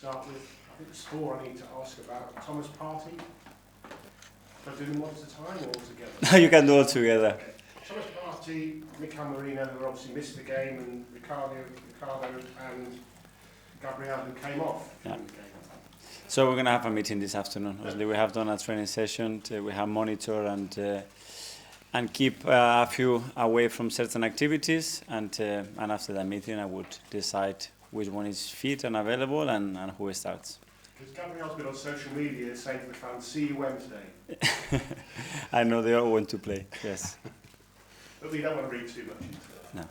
start with, I think there's 4 I need to ask about. Thomas Partey. Should I do them one at a time or all together? You can do all together. Okay. Thomas Partey, Mikel Arteta, who obviously missed the game, and Ricardo and Gabriel, who came off during the game. So we're going to have a meeting this afternoon. Obviously, we have done a training session. We have monitor and keep a few away from certain activities. And after that meeting, I would decide which one is fit and available and who starts. Because Gabriel's been on social media saying to the fans, "See you Wednesday." I know they all want to play. Yes. But we don't want to read too much into it. No.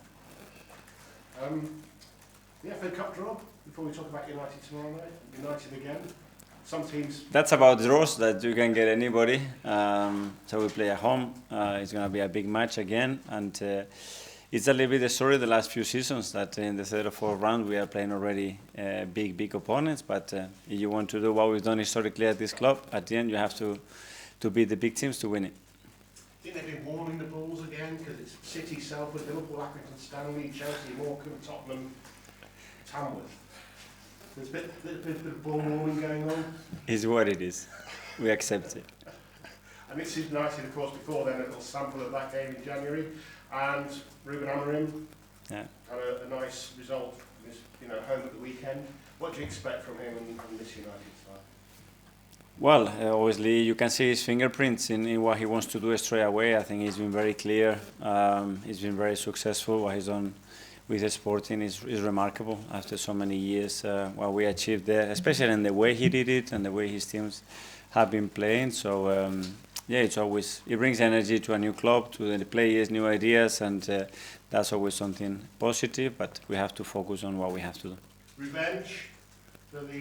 The FA Cup draw. Before we talk about United tomorrow night, United again. Some teams. That's about draws that you can get anybody. So we play at home. It's going to be a big match again, and it's a little bit the story of the last few seasons that in the third or fourth round we are playing already big opponents. But if you want to do what we've done historically at this club, at the end you have to beat the big teams to win it. I think they've been warming the balls again because it's City, Salford, Liverpool, Accrington, Stanley, Chelsea, Morecambe, Tottenham, Tamworth. There's a bit of ball warming going on. It's what it is. We accept it. And this is United, of course, before then, a little sample of that game in January. And Ruben Amorim had a nice result, home at the weekend. What do you expect from him and this United side? Well, obviously you can see his fingerprints in what he wants to do straight away. I think he's been very clear. He's been very successful. What he's done with the Sporting is remarkable after so many years. What we achieved there, especially in the way he did it and the way his teams have been playing. So yeah, it brings energy to a new club, to the players, new ideas, and that's always something positive. But we have to focus on what we have to do. Revenge for the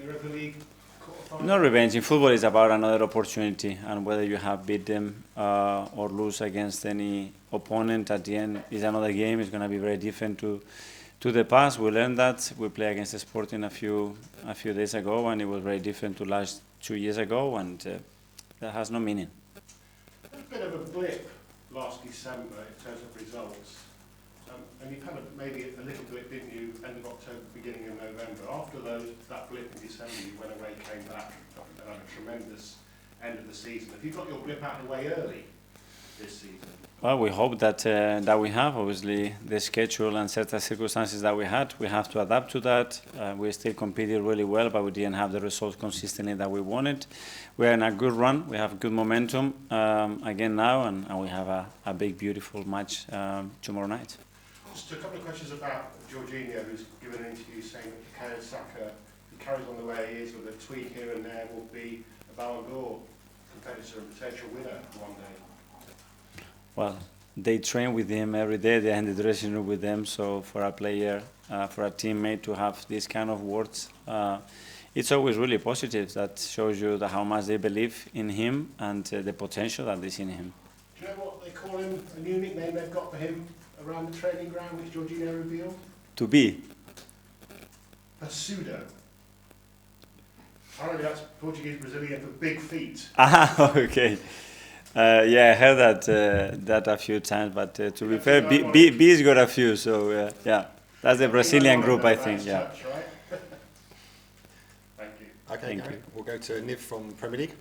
Europa League quarterfinal? No revenge. In football, it's about another opportunity, and whether you have beat them or lose against any opponent at the end is another game. It's going to be very different to the past. We learned that. We played against the Sporting a few days ago, and it was very different to last 2 years ago, and that has no meaning. A bit of a blip last December in terms of results. And you've had maybe a little blip, didn't you, end of October, beginning of November. After that blip in December, you went away, came back, and had a tremendous end of the season. Have you got your blip out of the way early this season? Well, we hope that we have. Obviously, the schedule and certain circumstances that we have to adapt to that. We still competed really well, but we didn't have the results consistently that we wanted. We're in a good run. We have good momentum again now, and we have a big, beautiful match tomorrow night. Just a couple of questions about Jorginho, who's given an interview saying that Bukayo Saka, who carries on the way he is with a tweak here and there, will be a Ballon d'Or competitor and potential winner one day. Well, they train with him every day. They're in the dressing room with them. So for a player, for a teammate to have these kind of words, it's always really positive. That shows you how much they believe in him and the potential that they see in him. Do you know what they call him, a new nickname they've got for him around the training ground, which Jorginho revealed? To be? Pseudo. Apparently that's Portuguese Brazilian for big feet. Ah, okay. Yeah, I heard that a few times, but to be fair, B's got a few, so yeah. That's the Brazilian group, I think, yeah. Touch, right? Thank you. Okay, Thank Gary, you. We'll go to Niv from Premier League.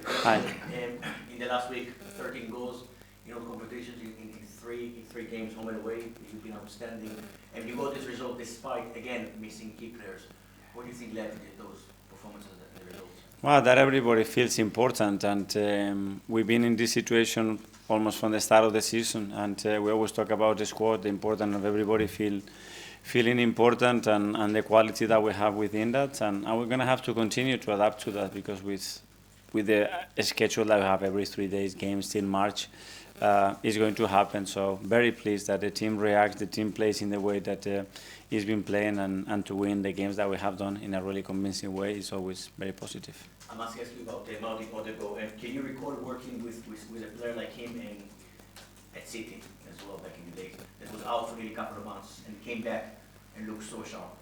Hi. In the last week, 13 goals, competitions in three games, home and away. You've been outstanding, and you got this result despite again missing key players. What do you think led to those performances and the results? Well, that everybody feels important, and we've been in this situation almost from the start of the season, and we always talk about the squad, the importance of everybody feeling important, and the quality that we have within that, and we're going to have to continue to adapt to that, because with the schedule that we have every 3 days, games till March, is going to happen. So very pleased that the team reacts, the team plays in the way that it's been playing, and to win the games that we have done in a really convincing way is always very positive. I must ask you about Mounting Odegaard, and can you recall working with a player like him at City as well back in the days, that was out for nearly a couple of months and came back and looked so sharp?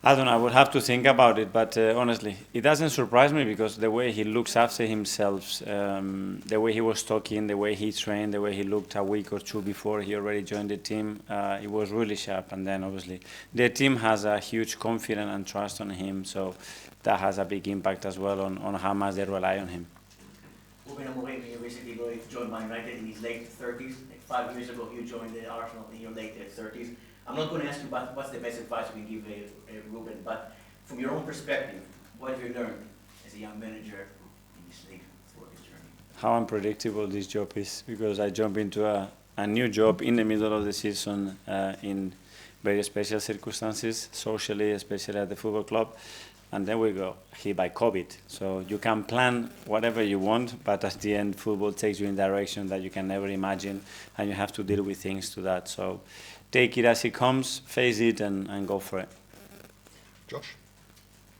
I don't know, I would have to think about it, but honestly, it doesn't surprise me because the way he looks after himself, the way he was talking, the way he trained, the way he looked a week or two before he already joined the team, it was really sharp. And then obviously the team has a huge confidence and trust on him, so that has a big impact as well on how much they rely on him. Ruben Amorim, you recently joined Man United in his late 30s. Like 5 years ago, you joined the Arsenal in your late 30s. I'm not going to ask you what's the best advice you can give Ruben, but from your own perspective, what have you learned as a young manager in this league throughout this journey? How unpredictable this job is, because I jump into a new job in the middle of the season in very special circumstances, socially, especially at the football club. And then we go hit by COVID. So you can plan whatever you want, but at the end, football takes you in a direction that you can never imagine, and you have to deal with things to that. So take it as it comes, face it, and go for it. Josh?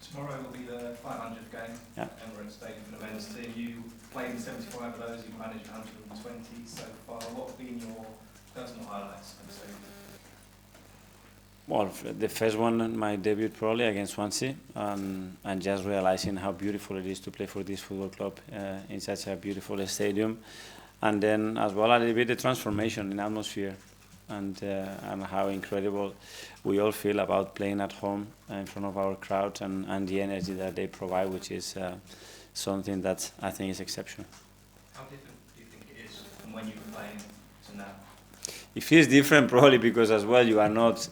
Tomorrow will be the 500th game at Emirates Stadium for the men's team. You played in 75 of those, you've managed 120 so far. What have been your personal highlights of the season? Well, the first one, my debut probably against Swansea, and just realizing how beautiful it is to play for this football club in such a beautiful stadium. And then as well a little bit the transformation in atmosphere and how incredible we all feel about playing at home in front of our crowd and the energy that they provide, which is something that I think is exceptional. How different do you think it is from when you were playing to now? It feels different probably because as well you are not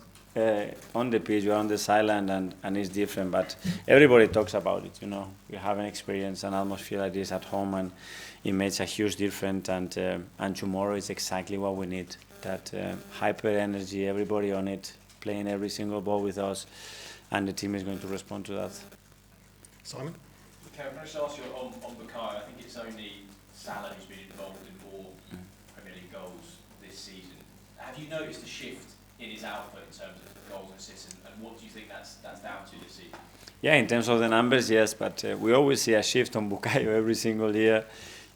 on the pitch, you are on the sideline, and it's different, but everybody talks about it, you know. We haven't experienced an atmosphere like this at home, and it makes a huge difference, and tomorrow is exactly what we need, that hyper energy, everybody on it, playing every single ball with us, and the team is going to respond to that. Simon? Can I just ask you on Bukayo? I think it's only Salah who's been involved in more Premier League goals this season. Have you noticed a shift in his output in terms of goals and assists, and what do you think that's down to this season? Yeah, in terms of the numbers, yes, but we always see a shift on Bukayo every single year.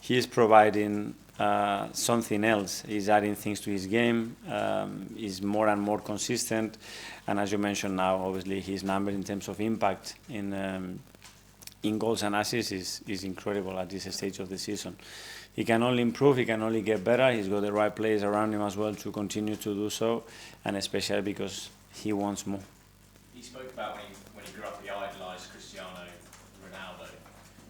He's providing something else. He's adding things to his game. He's more and more consistent, and as you mentioned now, obviously his number in terms of impact in goals and assists is incredible at this stage of the season. He can only improve, he can only get better. He's got the right players around him as well to continue to do so, and especially because he wants more. He spoke about when he grew up, he idolised Cristiano Ronaldo.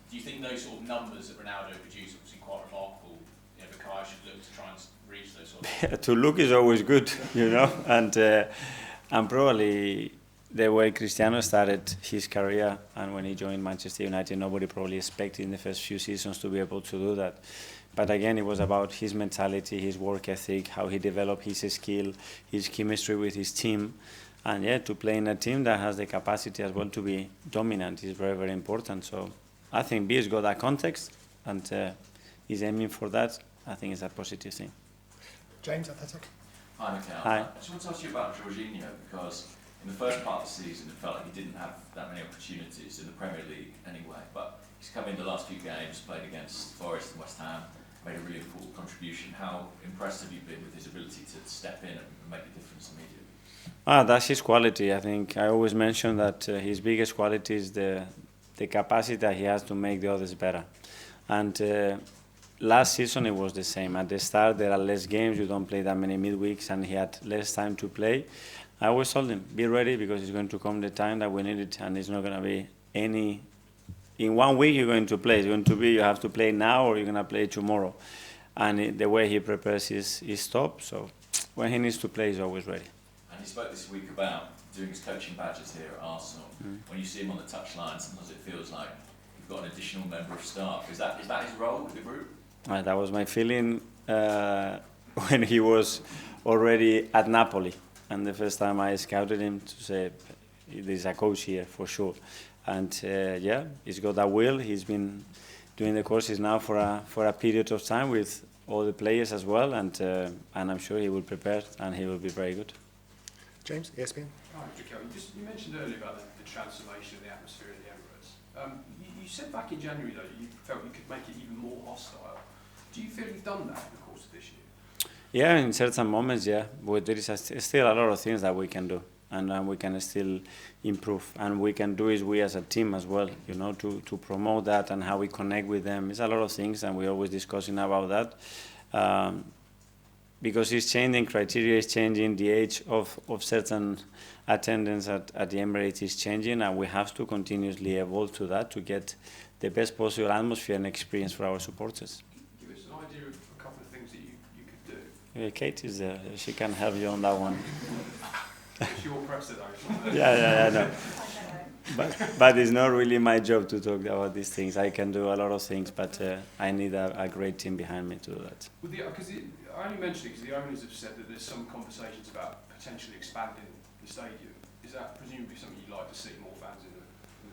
Do you think those sort of numbers that Ronaldo produced are quite remarkable? You know, Bukayo should look to try and reach those sort of... To look is always good, you know, and probably the way Cristiano started his career and when he joined Manchester United, nobody probably expected in the first few seasons to be able to do that. But again, it was about his mentality, his work ethic, how he developed his skill, his chemistry with his team. And yeah, to play in a team that has the capacity as well to be dominant is very, very important. So I think B's got that context and he's aiming for that. I think it's a positive thing. James, Athletic? Hi, Mikel. Hi. I just want to ask you about Jorginho, because in the first part of the season it felt like he didn't have that many opportunities in the Premier League anyway, but he's come in the last few games, played against Forest and West Ham, made a really important contribution. How impressed have you been with his ability to step in and make a difference immediately? That's his quality. I think I always mention that his biggest quality is the capacity that he has to make the others better. And last season it was the same. At the start there are less games, you don't play that many midweeks, and he had less time to play. I always told him, be ready because it's going to come the time that we need it, and it's not going to be any... In 1 week you're going to play. It's going to be you have to play now or you're going to play tomorrow. And the way he prepares his top, so when he needs to play, he's always ready. And he spoke this week about doing his coaching badges here at Arsenal. When you see him on the touchline, sometimes it feels like you've got an additional member of staff. Is that his role with the group? That was my feeling when he was already at Napoli. And the first time I scouted him to say, there's a coach here for sure. And yeah, he's got that will. He's been doing the courses now for a period of time with all the players as well. And I'm sure he will prepare and he will be very good. James, ESPN? Hi, Mikel. You mentioned earlier about the transformation of the atmosphere at the Emirates. You said back in January, though, you felt you could make it even more hostile. Do you feel you've done that in the course of this year? Yeah, in certain moments, yeah. But there is still a lot of things that we can do. and we can still improve. And we can do it we as a team as well, you know, to promote that and how we connect with them. It's a lot of things, and we're always discussing about that. Because it's changing, criteria is changing, the age of certain attendance at the Emirates is changing, and we have to continuously evolve to that to get the best possible atmosphere and experience for our supporters. Give us an idea of a couple of things that you could do. Kate is there, she can help you on that one. It's your president. Yeah, no. But it's not really my job to talk about these things. I can do a lot of things, but I need a great team behind me to do that. Because I only mention it because the owners have said that there's some conversations about potentially expanding the stadium. Is that presumably something you'd like to see more fans in the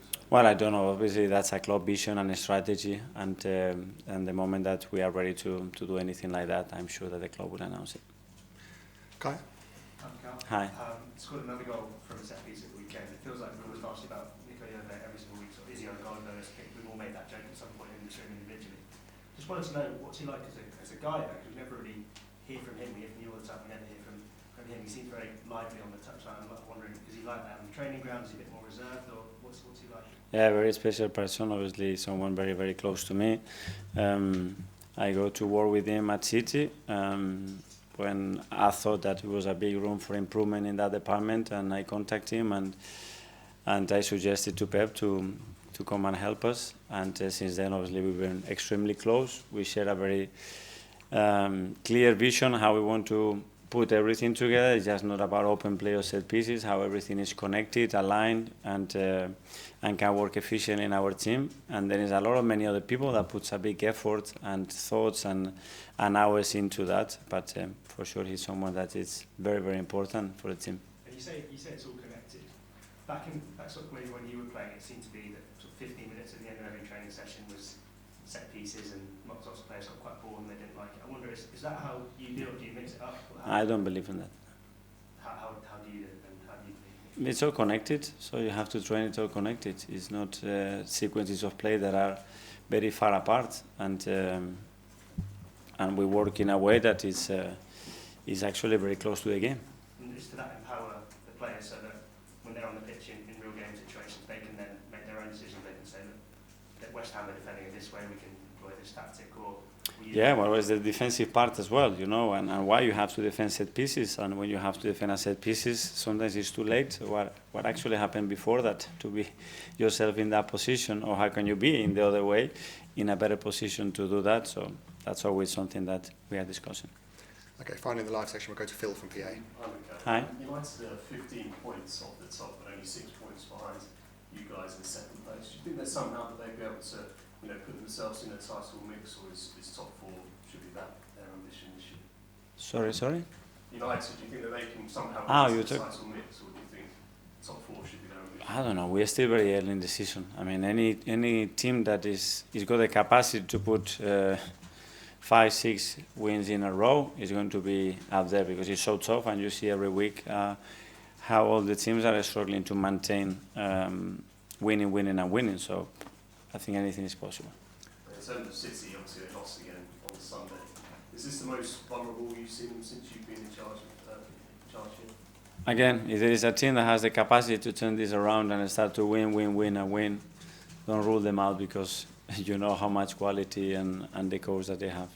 stadium? Well, I don't know. Obviously, that's a club vision and a strategy, and the moment that we are ready to do anything like that, I'm sure that the club will announce it. Kai? Hi. Scored another goal from a set piece at the weekend. It feels like we're always asking about Mikel Arteta every single week. So is he on goal? We've all made that joke at some point in the stream individually. Just wanted to know what's he like as a guy, though, because we never really hear from him. We hear from you all the time. We never hear from him. He seems very lively on the touchline. I'm wondering, is he like that on the training ground? Is he a bit more reserved, or what's he like? Yeah, very special person. Obviously, someone very, very close to me. I go to work with him at City. When I thought that there was a big room for improvement in that department, and I contacted him and I suggested to Pep to come and help us. And since then, obviously, we've been extremely close. We share a very clear vision how we want to put everything together. It's just not about open play or set pieces, how everything is connected, aligned, and can work efficiently in our team. And there is a lot of many other people that puts a big effort and thoughts and hours into that. But for sure, he's someone that is very, very important for the team. And you say it's all connected. Back sort of when you were playing, it seemed to be that sort of 15 minutes at the end of every training session was set pieces, and lots of players got quite bored and they didn't like it. I wonder, is that how you do it? Do you mix it up? I don't believe in that. How do you do it, and how do you believe? It's all connected, so you have to train it all connected. It's not sequences of play that are very far apart, and we work in a way that is actually very close to the game. And is to that empower the players so that when they're on the pitch in real game situations, they can then make their own decisions. They can say that West Ham are defending it this way, we can employ this tactic, or yeah, well, it's the defensive part as well, you know, and why you have to defend set pieces. And when you have to defend a set pieces, sometimes it's too late. What actually happened before that to be yourself in that position, or how can you be in the other way in a better position to do that? So that's always something that we are discussing. Okay, finally in the live section, we'll go to Phil from PA. Hi. United are 15 points off the top, but only 6 points behind you guys in second place. Do you think that somehow that they'll be able to, put themselves in a title mix, or is top four should be that their ambition this year? Sorry. United, do you think that they can somehow get the title mix, or do you think top four should be their ambition? I don't know. We are still very early in the season. I mean, any team that is got the capacity to put 5-6 wins in a row is going to be up there, because it's so tough, and you see every week how all the teams are struggling to maintain winning. So I think anything is possible. In terms of City, obviously they lost again on Sunday. Is this the most vulnerable you've seen them since you've been in charge here? Again, if there is a team that has the capacity to turn this around and start to win, don't rule them out, because you know how much quality and the coach that they have.